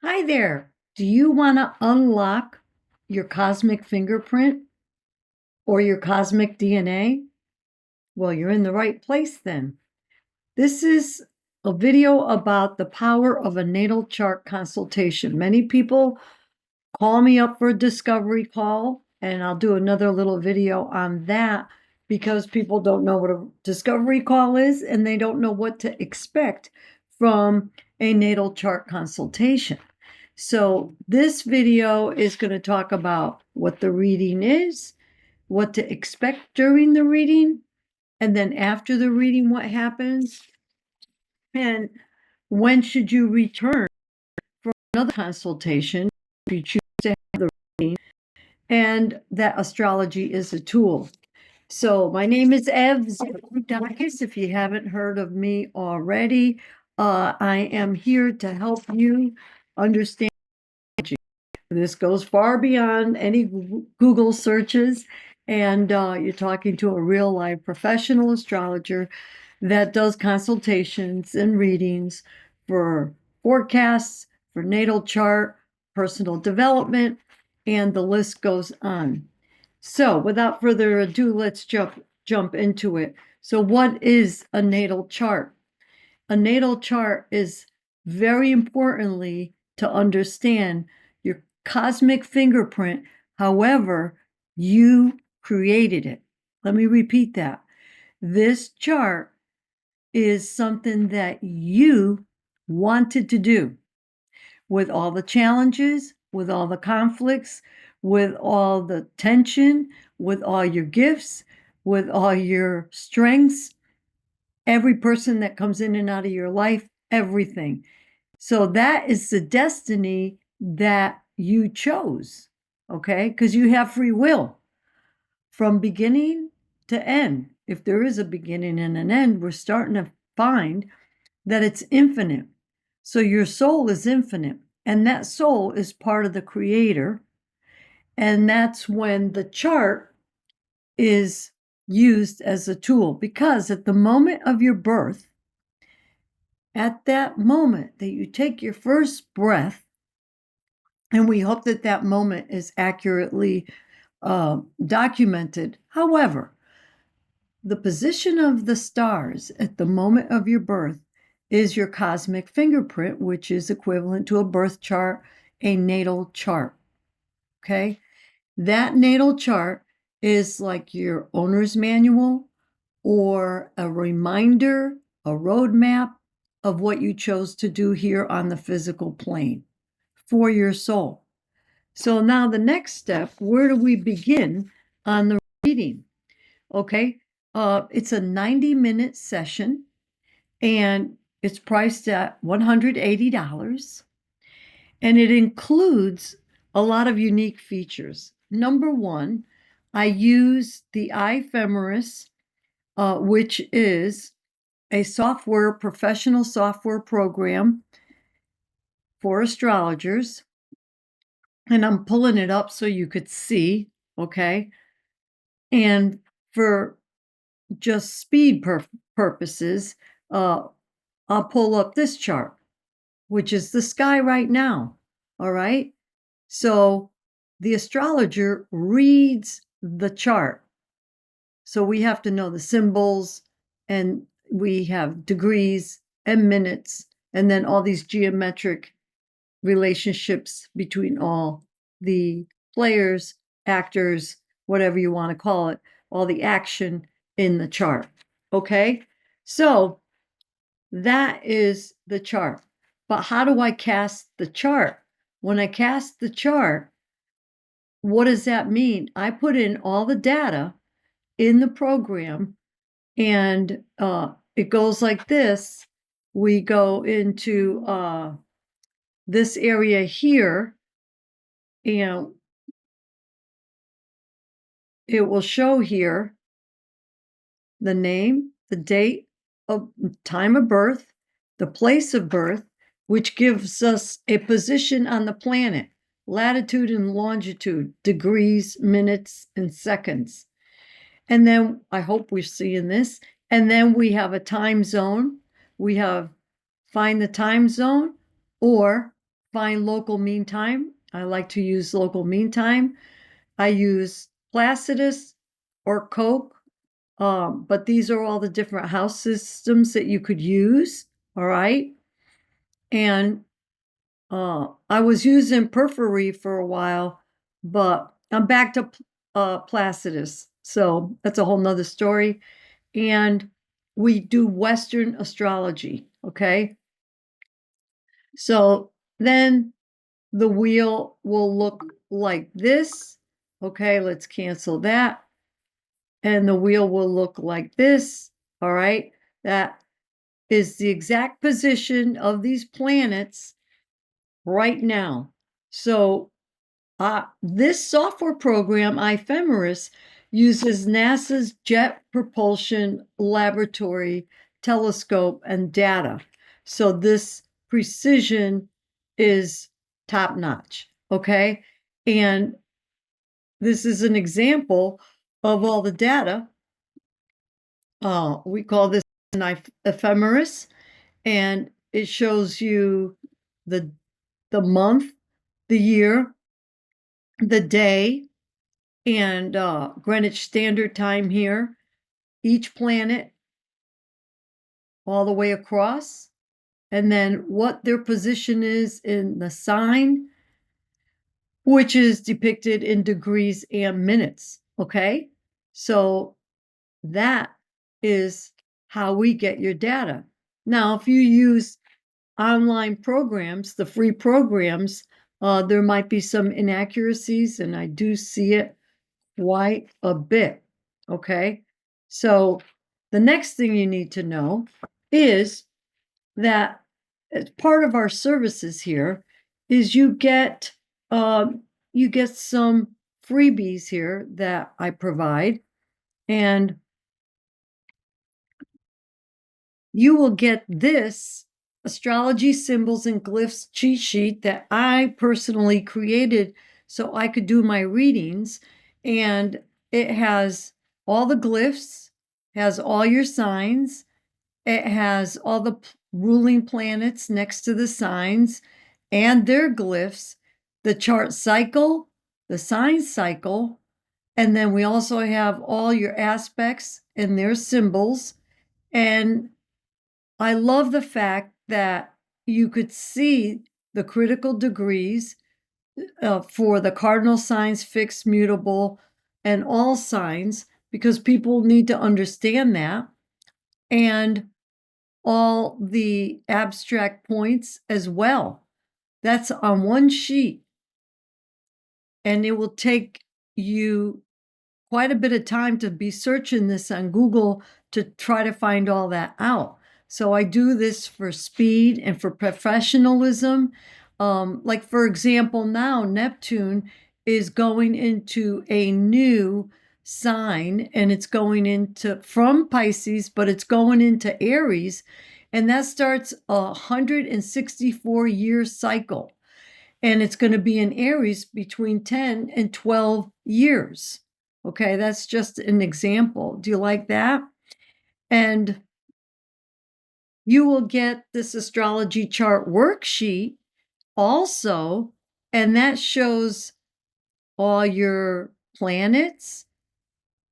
Hi there. Do you want to unlock your cosmic fingerprint or your cosmic DNA? Well, you're in the right place then. This is a video about the power of a natal chart consultation. Many people call me up for a discovery call, and I'll do another little video on that because people don't know what a discovery call is and they don't know what to expect from a natal chart consultation. So this video is going to talk about what the reading is, what to expect during the reading, and then after the reading, what happens, and when should you return for another consultation if you choose to have the reading, and that astrology is a tool. So my name is Ev Zerudakis. If you haven't heard of me already, I am here to help you understand. This goes far beyond any Google searches, and you're talking to a real life professional astrologer that does consultations and readings for forecasts, for natal chart, personal development, and the list goes on. So without further ado, let's jump into it. So what is a natal chart? A natal chart is very importantly to understand your cosmic fingerprint, however you created it. Let me repeat that. This chart is something that you wanted to do with all the challenges, with all the conflicts, with all the tension, with all your gifts, with all your strengths, every person that comes in and out of your life, everything. So that is the destiny that you chose, okay? Because you have free will from beginning to end. If there is a beginning and an end, we're starting to find that it's infinite. So your soul is infinite, and that soul is part of the creator. And that's when the chart is used as a tool, because at the moment of your birth, at that moment that you take your first breath, and we hope that that moment is accurately documented. However, the position of the stars at the moment of your birth is your cosmic fingerprint, which is equivalent to a birth chart, a natal chart. Okay? That natal chart is like your owner's manual or a reminder, a roadmap of what you chose to do here on the physical plane for your soul. So now the next step, where do we begin on the reading? Okay, it's a 90-minute session, and it's priced at $180, and it includes a lot of unique features. Number one, I use the Iphemeris, which is a professional software program for astrologers. And I'm pulling it up so you could see, okay? And for just speed purposes, I'll pull up this chart, which is the sky right now, all right? So the astrologer reads the chart. So we have to know the symbols, and we have degrees and minutes, and then all these geometric relationships between all the players, actors, whatever you want to call it, all the action in the chart. Okay? So that is the chart. But how do I cast the chart? When I cast the chart, what does that mean? I put in all the data in the program, and it goes like this. We go into this area here, and it will show here the name, the date of time of birth, the place of birth, which gives us a position on the planet, latitude and longitude, degrees, minutes, and seconds. And then I hope we're seeing this. And then we have a time zone. We have find the time zone or find local mean time, I like to use local mean time. I use Placidus or Coke, but these are all the different house systems that you could use, all right? And I was using Periphery for a while, but I'm back to Placidus. So that's a whole nother story. And we do Western astrology, okay? So then the wheel will look like this. Okay, let's cancel that. And the wheel will look like this. All right, that is the exact position of these planets right now. So this software program, Iphemeris, uses NASA's Jet Propulsion Laboratory telescope and data. So this precision is top notch, okay? And this is an example of all the data. We call this an ephemeris, and it shows you the month, the year, the day, and Greenwich Standard Time here, each planet all the way across, and then what their position is in the sign, which is depicted in degrees and minutes. Okay, so that is how we get your data. Now, if you use online programs, the free programs, there might be some inaccuracies, and I do see it quite a bit. Okay, so the next thing you need to know is that as part of our services here is you get some freebies here that I provide, and you will get this astrology symbols and glyphs cheat sheet that I personally created so I could do my readings. And it has all the glyphs, has all your signs, it has all the ruling planets next to the signs and their glyphs, the chart cycle, the sign cycle, and then we also have all your aspects and their symbols. And I love the fact that you could see the critical degrees for the cardinal signs, fixed, mutable, and all signs, because people need to understand that, and all the abstract points as well. That's on one sheet, and it will take you quite a bit of time to be searching this on Google to try to find all that out. So I do this for speed and for professionalism. Like, for example, now Neptune is going into a new sign, and it's going into from Pisces, but it's going into Aries, and that starts a 164-year cycle. And it's going to be in Aries between 10 and 12 years. Okay, that's just an example. Do you like that? And you will get this astrology chart worksheet also, and that shows all your planets,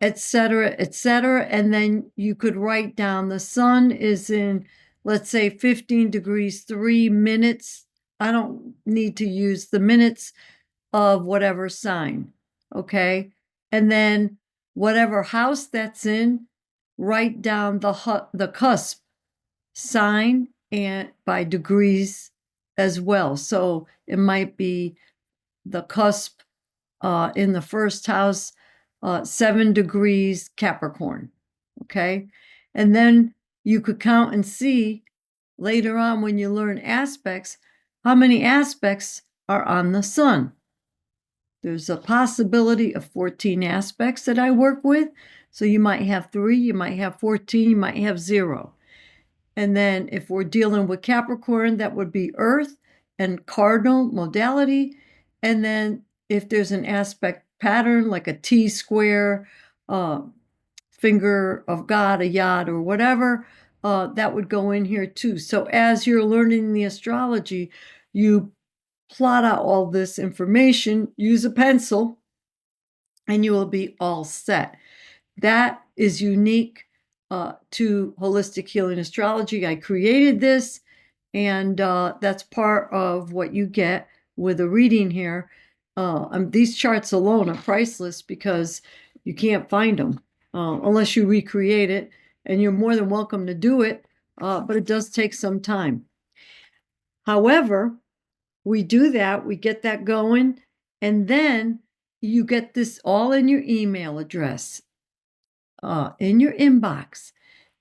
etc., etc. And then you could write down the sun is in, let's say, 15 degrees, 3 minutes. I don't need to use the minutes of whatever sign, okay? And then whatever house that's in, write down the cusp sign and by degrees as well. So it might be the cusp in the first house, 7 degrees Capricorn, okay? And then you could count and see later on when you learn aspects, how many aspects are on the sun. There's a possibility of 14 aspects that I work with. So you might have 3, you might have 14, you might have 0. And then if we're dealing with Capricorn, that would be Earth and cardinal modality. And then if there's an aspect pattern like a T square, finger of God, a yod, or whatever, that would go in here too. So as you're learning the astrology, you plot out all this information, use a pencil, and you will be all set. That is unique to Holistic Healing Astrology. I created this, and that's part of what you get with a reading here. These charts alone are priceless because you can't find them unless you recreate it, and you're more than welcome to do it, but it does take some time. However, we do that, we get that going, and then you get this all in your email address, in your inbox.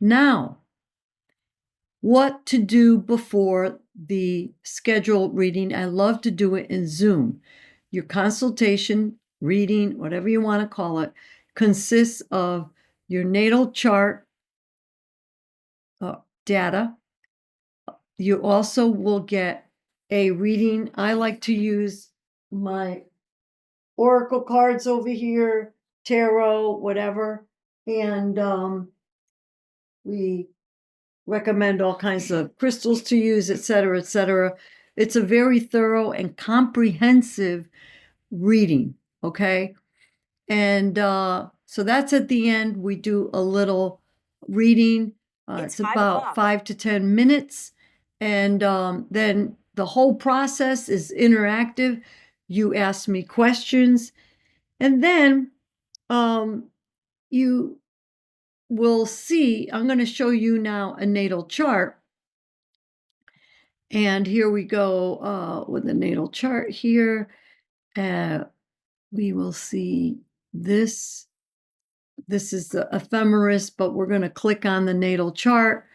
Now, what to do before the scheduled reading? I love to do it in Zoom. Your consultation, reading, whatever you want to call it, consists of your natal chart data. You also will get a reading. I like to use my oracle cards over here, tarot, whatever, and we recommend all kinds of crystals to use, etc., etc. It's a very thorough and comprehensive reading, okay? And so that's at the end. We do a little reading. It's about 5 to 10 minutes. And then the whole process is interactive. You ask me questions. And then you will see, I'm going to show you now a natal chart. And here we go with the natal chart here. We will see this. This is the ephemeris, but we're going to click on the natal chart.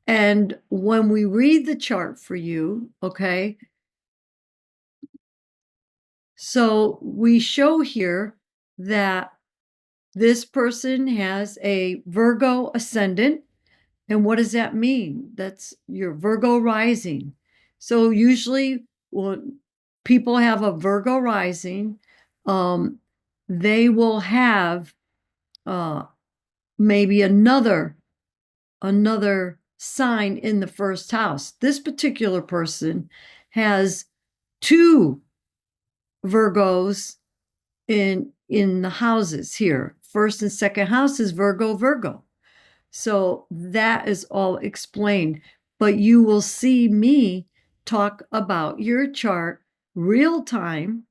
And when we read the chart for you, okay, so we show here that this person has a Virgo ascendant. And what does that mean? That's your Virgo rising. So usually when people have a Virgo rising, they will have maybe another sign in the first house. This particular person has 2 Virgos in the houses here. First and second house is Virgo. So that is all explained. But you will see me talk about your chart real time.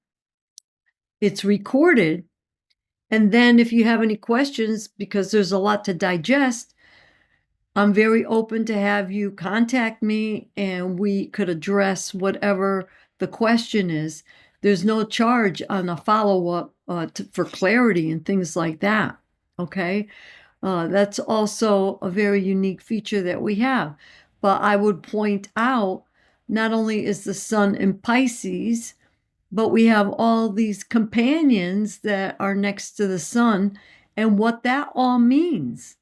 It's recorded. And then if you have any questions, because there's a lot to digest, I'm very open to have you contact me and we could address whatever the question is. There's no charge on a follow-up for clarity and things like that, okay? That's also a very unique feature that we have. But I would point out, not only is the sun in Pisces, but we have all these companions that are next to the sun and what that all means.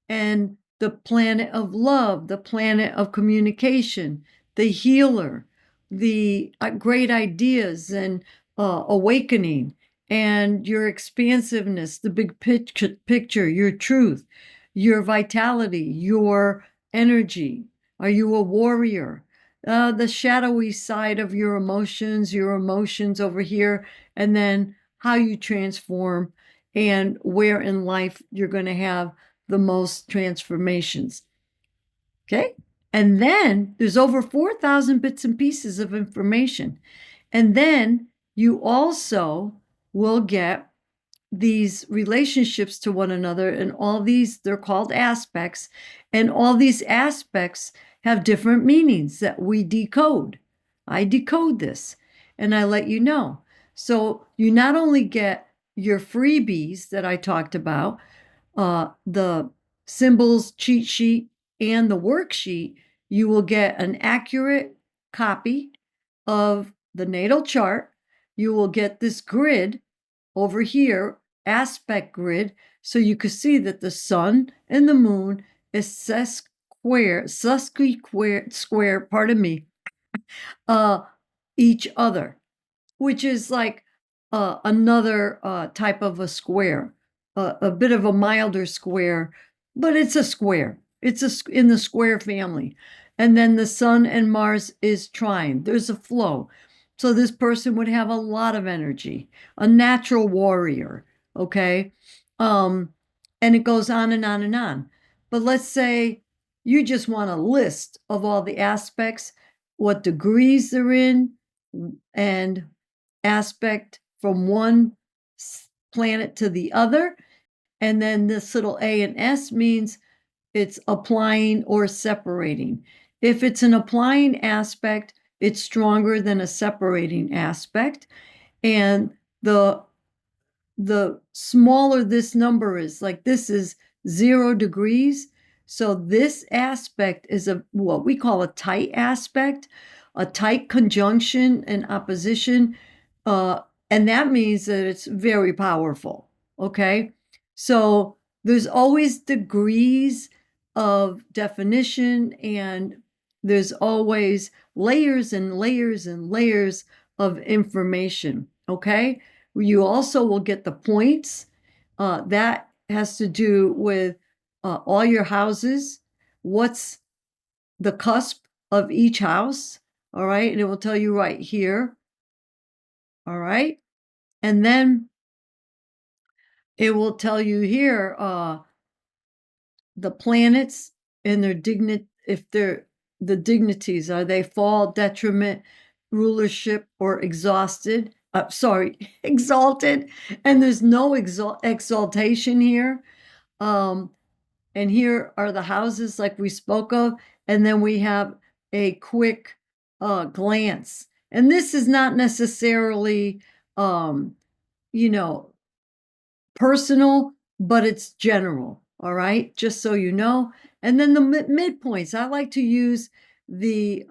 And the planet of love, the planet of communication, the healer, the great ideas and awakening, and your expansiveness, the big picture, your truth, your vitality, your energy. Are you a warrior? The shadowy side of your emotions over here, and then how you transform and where in life you're going to have the most transformations. Okay? And then there's over 4,000 bits and pieces of information. And then you also will get these relationships to one another, and all these, they're called aspects, and all these aspects have different meanings that we decode. I decode this and I let you know. So you not only get your freebies that I talked about, the symbols cheat sheet and the worksheet, you will get an accurate copy of the natal chart. You will get this grid over here, aspect grid, so you can see that the sun and the moon is square, pardon me, each other, which is like another type of a square, a bit of a milder square, but it's a square. It's in the square family. and then the sun and Mars is trine. There's a flow. So this person would have a lot of energy, a natural warrior, okay? And it goes on and on and on. But let's say you just want a list of all the aspects, what degrees they're in, and aspect from one planet to the other. And then this little A and S means it's applying or separating. If it's an applying aspect, it's stronger than a separating aspect. And the smaller this number is, like this is 0 degrees. So this aspect is what we call a tight aspect, a tight conjunction and opposition. And that means that it's very powerful. Okay. So there's always degrees of definition, and there's always layers and layers and layers of information. Okay. You also will get the points. That has to do with all your houses. What's the cusp of each house? All right. And it will tell you right here. All right. And then it will tell you here the planets and their if they're the dignities. Are they fall, detriment, rulership, or exhausted? Exalted. And there's no exaltation here. And here are the houses like we spoke of. And then we have a quick glance. And this is not necessarily, you know, personal, but it's general. All right, just so you know. And then the midpoints. I like to use the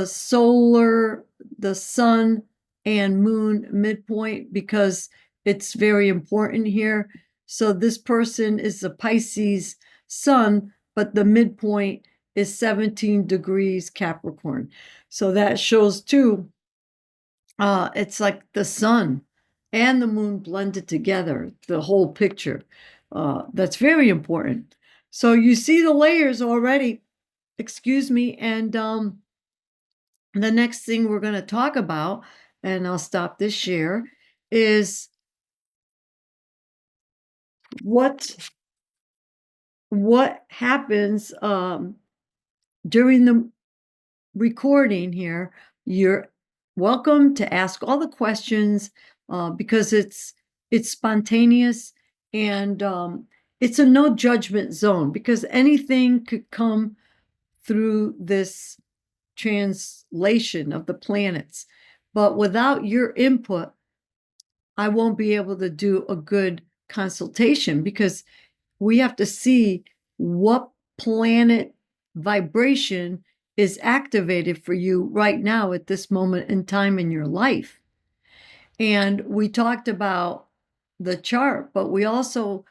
solar, the sun and moon midpoint because it's very important here. So this person is a Pisces sun, but the midpoint is 17 degrees Capricorn. So that shows too, it's like the sun and the moon blended together, the whole picture. That's very important. So you see the layers already, excuse me, and the next thing we're going to talk about, and I'll stop this share, is what happens during the recording here. You're welcome to ask all the questions because it's spontaneous, and it's a no judgment zone because anything could come through this translation of the planets. But without your input, I won't be able to do a good consultation because we have to see what planet vibration is activated for you right now at this moment in time in your life. And we talked about the chart, but we also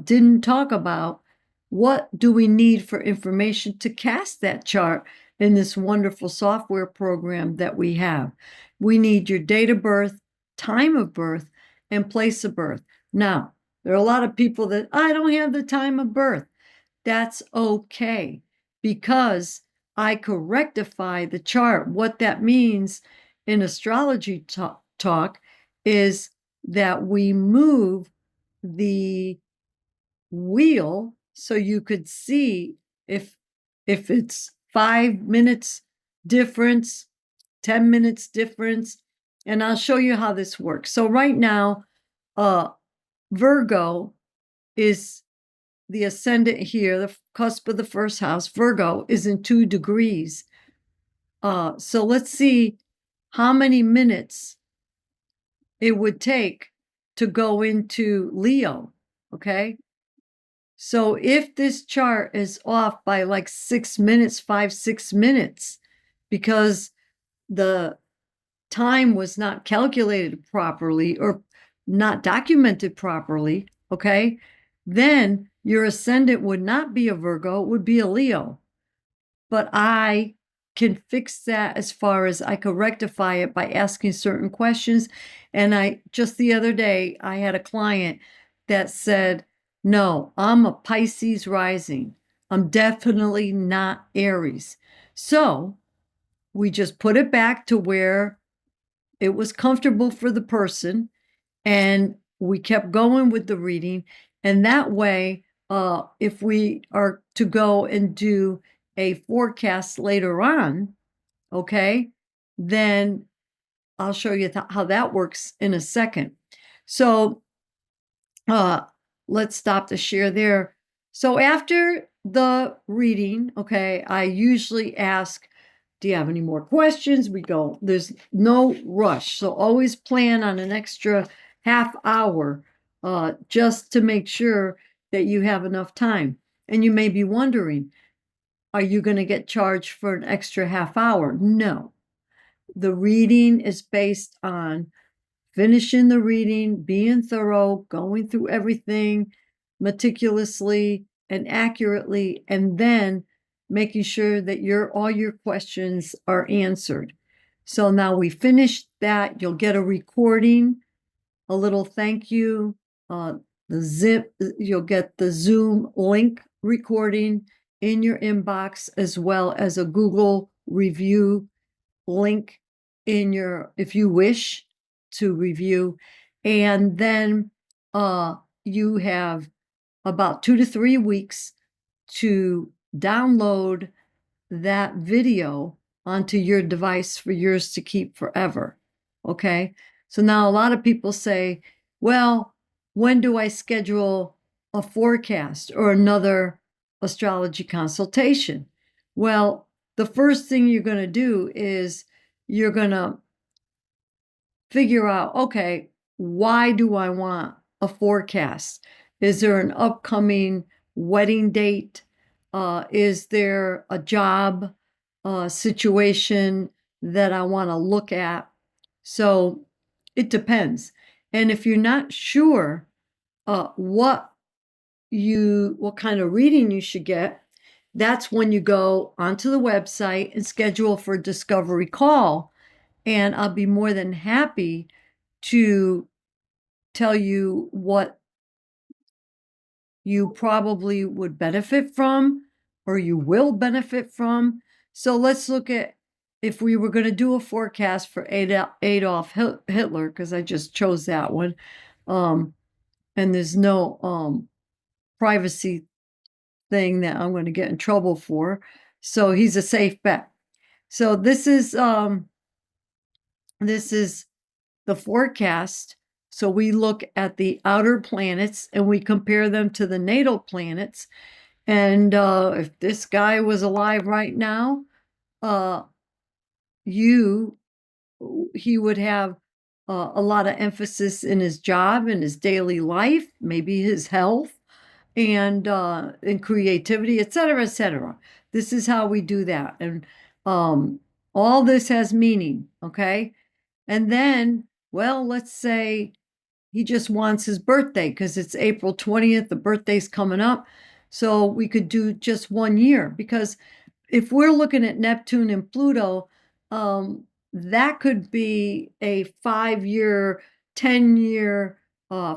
didn't talk about what do we need for information to cast that chart in this wonderful software program that we have. We need your date of birth, time of birth, and place of birth. Now, there are a lot of people that I don't have the time of birth. That's okay because I could rectify the chart. What that means in astrology talk is that we move the wheel so you could see if it's 5 minutes difference, 10 minutes difference, and I'll show you how this works. So right now, Virgo is the ascendant here, the cusp of the first house. Virgo is in 2 degrees. So let's see how many minutes it would take to go into Leo, okay? So if this chart is off by like 6 minutes, 6 minutes, because the time was not calculated properly or not documented properly, okay, then your ascendant would not be a Virgo, it would be a Leo. But I can fix that as far as I could rectify it by asking certain questions. And I just the other day, I had a client that said, no, I'm a Pisces rising. I'm definitely not Aries. So we just put it back to where it was comfortable for the person, and we kept going with the reading. And that way, if we are to go and do a forecast later on, okay, then I'll show you how that works in a second. So uh, let's stop the share there. So after the reading, okay, I usually ask, do you have any more questions? We go, there's no rush. So always plan on an extra half hour just to make sure that you have enough time. And you may be wondering, are you going to get charged for an extra half hour? No. The reading is based on finishing the reading, being thorough, going through everything meticulously and accurately, and then making sure that all your questions are answered. So now we finished that. You'll get a recording, a little thank you, you'll get the Zoom link recording in your inbox, as well as a Google review link in your, if you wish to review. And then you have about 2 to 3 weeks to download that video onto your device for yours to keep forever. Okay. So now a lot of people say, well, when do I schedule a forecast or another astrology consultation? Well, the first thing you're going to do is you're going to figure out, okay, why do I want a forecast? Is there an upcoming wedding date? Is there a job situation that I want to look at? So it depends. And if you're not sure what kind of reading you should get, that's when you go onto the website and schedule for a discovery call. And I'll be more than happy to tell you what you probably would benefit from or you will benefit from. So let's look at, if we were going to do a forecast for Adolf Hitler, because I just chose that one, and there's no privacy thing that I'm going to get in trouble for. So he's a safe bet. So this is the forecast. So we look at the outer planets and we compare them to the natal planets. And if this guy was alive right now, he would have a lot of emphasis in his job and his daily life, maybe his health, and in creativity, et cetera, et cetera. This is how we do that. And all this has meaning, okay? And then, well, let's say he just wants his birthday because it's April 20th, the birthday's coming up. So we could do just 1 year, because if we're looking at Neptune and Pluto, that could be a 5-year, 10-year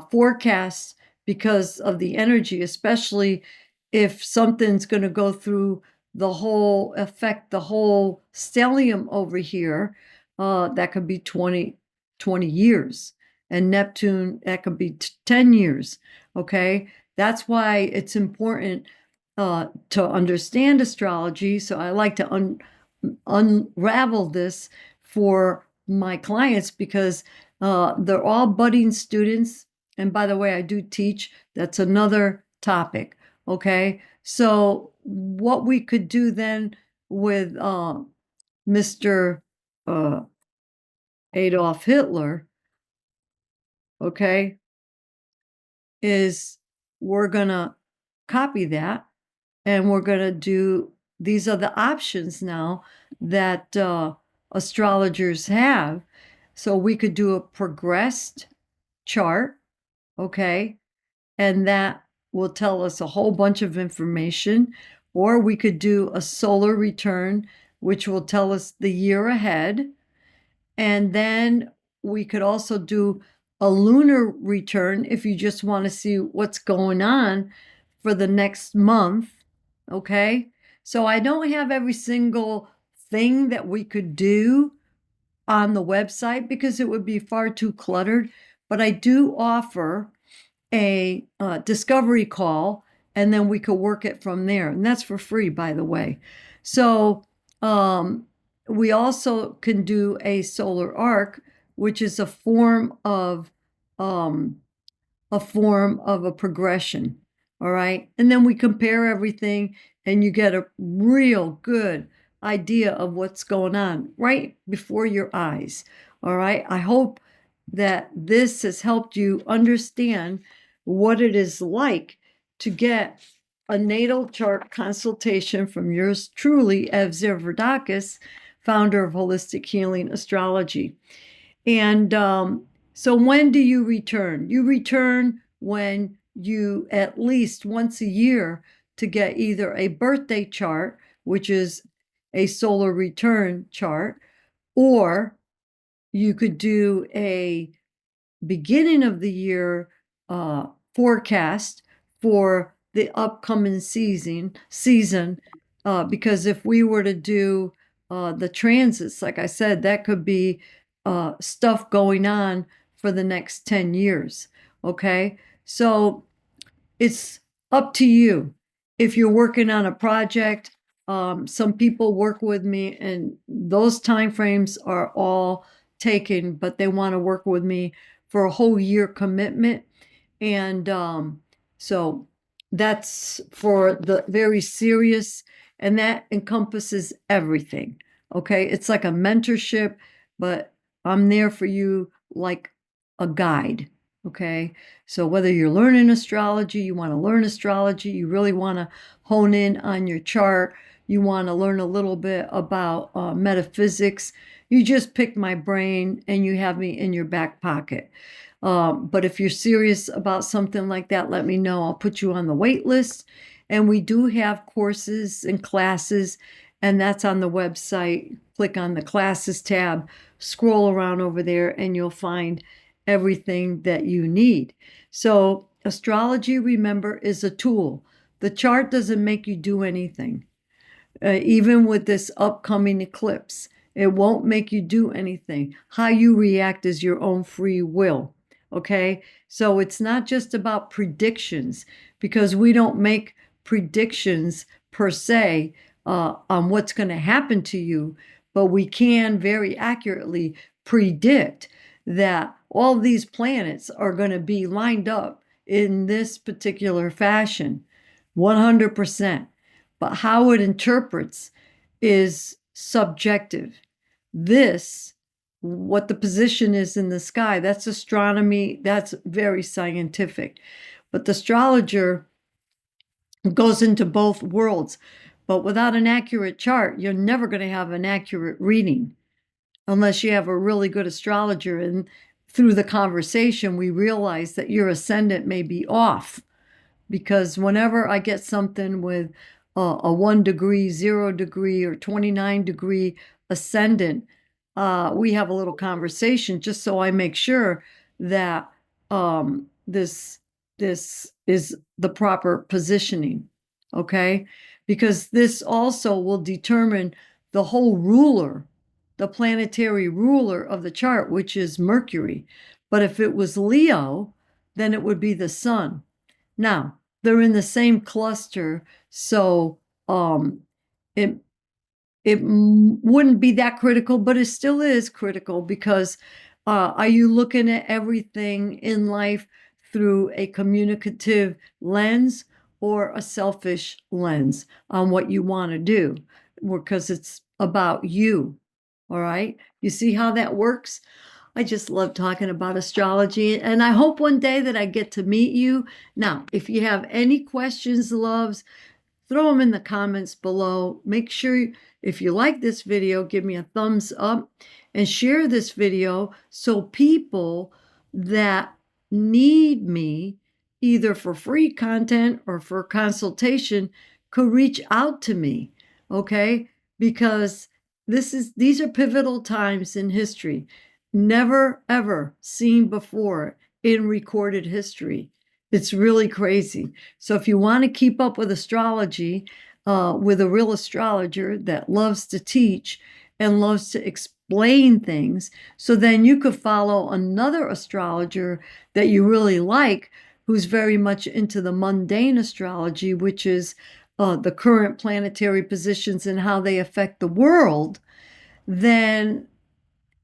forecast because of the energy, especially if something's going to go through affect the whole stellium over here. That could be 20 years. And Neptune, that could be 10 years. Okay. That's why it's important to understand astrology. So I like to unravel this for my clients, because they're all budding students. And by the way, I do teach. That's another topic. Okay. So what we could do then with Mr. Adolf Hitler, okay, is we're going to copy that, and we're going to do, these are the options now that astrologers have. So we could do a progressed chart, okay, and that will tell us a whole bunch of information. Or we could do a solar return, which will tell us the year ahead. And then we could also do a lunar return if you just want to see what's going on for the next month. Okay. So I don't have every single thing that we could do on the website because it would be far too cluttered, but I do offer a discovery call, and then we could work it from there. And that's for free, by the way. So we also can do a solar arc, which is um, a form of a progression. All right. And then we compare everything and you get a real good idea of what's going on right before your eyes. All right. I hope that this has helped you understand what it is like to get a natal chart consultation from yours truly, Ev Zerverdakis, founder of Holistic Healing Astrology. And so when do you return? You return when you at least once a year to get either a birthday chart, which is a solar return chart, or you could do a beginning of the year forecast for the upcoming season, because if we were to do the transits, like I said, that could be stuff going on for the next 10 years. Okay. So it's up to you. If you're working on a project, some people work with me and those time frames are all taken, but they want to work with me for a whole year commitment. And so that's for the very serious, and that encompasses everything. Okay. It's like a mentorship, but I'm there for you like a guide. Okay. So whether you're learning astrology, you want to learn astrology, you really want to hone in on your chart, you want to learn a little bit about metaphysics, you just pick my brain and you have me in your back pocket. But if you're serious about something like that, let me know. I'll put you on the wait list. And we do have courses and classes, and that's on the website. Click on the classes tab, scroll around over there, and you'll find everything that you need. So astrology, remember, is a tool. The chart doesn't make you do anything. Even with this upcoming eclipse, it won't make you do anything. How you react is your own free will. Okay. So it's not just about predictions, because we don't make predictions per se on what's going to happen to you, but we can very accurately predict that all these planets are going to be lined up in this particular fashion, 100%. But how it interprets is subjective. This, what the position is in the sky, that's astronomy, that's very scientific. But the astrologer goes into both worlds. But without an accurate chart, you're never going to have an accurate reading unless you have a really good astrologer. And through the conversation, we realize that your ascendant may be off, because whenever I get something with a 1 degree, 0 degree, or 29 degree ascendant, we have a little conversation just so I make sure that this is the proper positioning. Okay. Because this also will determine the whole ruler, the planetary ruler of the chart, which is Mercury. But if it was Leo, then it would be the sun. Now, they're in the same cluster, so it wouldn't be that critical, but it still is critical, because are you looking at everything in life through a communicative lens or a selfish lens on what you want to do? Because it's about you. All right. You see how that works? I just love talking about astrology, and I hope one day that I get to meet you. Now, if you have any questions, loves, throw them in the comments below. Make sure, if you like this video, give me a thumbs up and share this video so people that need me, either for free content or for consultation, could reach out to me. Okay? Because these are pivotal times in history, never ever seen before in recorded history. It's really crazy. So if you want to keep up with astrology, with a real astrologer that loves to teach and loves to explain things. So then you could follow another astrologer that you really like, who's very much into the mundane astrology, which is the current planetary positions and how they affect the world. Then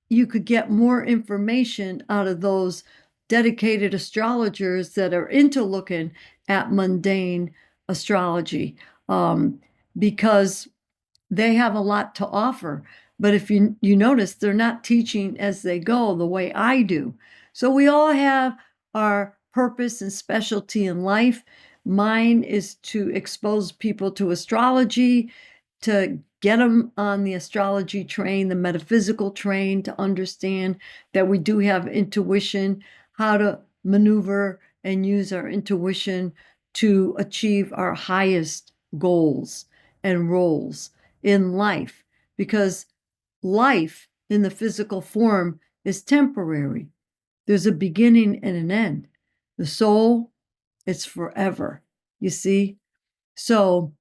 you could get more information out of those dedicated astrologers that are into looking at mundane astrology, because they have a lot to offer. But if you notice, they're not teaching as they go the way I do. So we all have our purpose and specialty in life. Mine is to expose people to astrology, to get them on the astrology train, the metaphysical train, to understand that we do have intuition, how to maneuver and use our intuition to achieve our highest goals and roles in life, because life in the physical form is temporary. There's a beginning and an end. The soul, it's forever, you see? So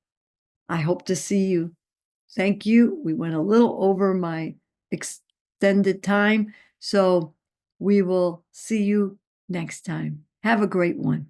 I hope to see you. Thank you. We went a little over my extended time, so we will see you next time. Have a great one.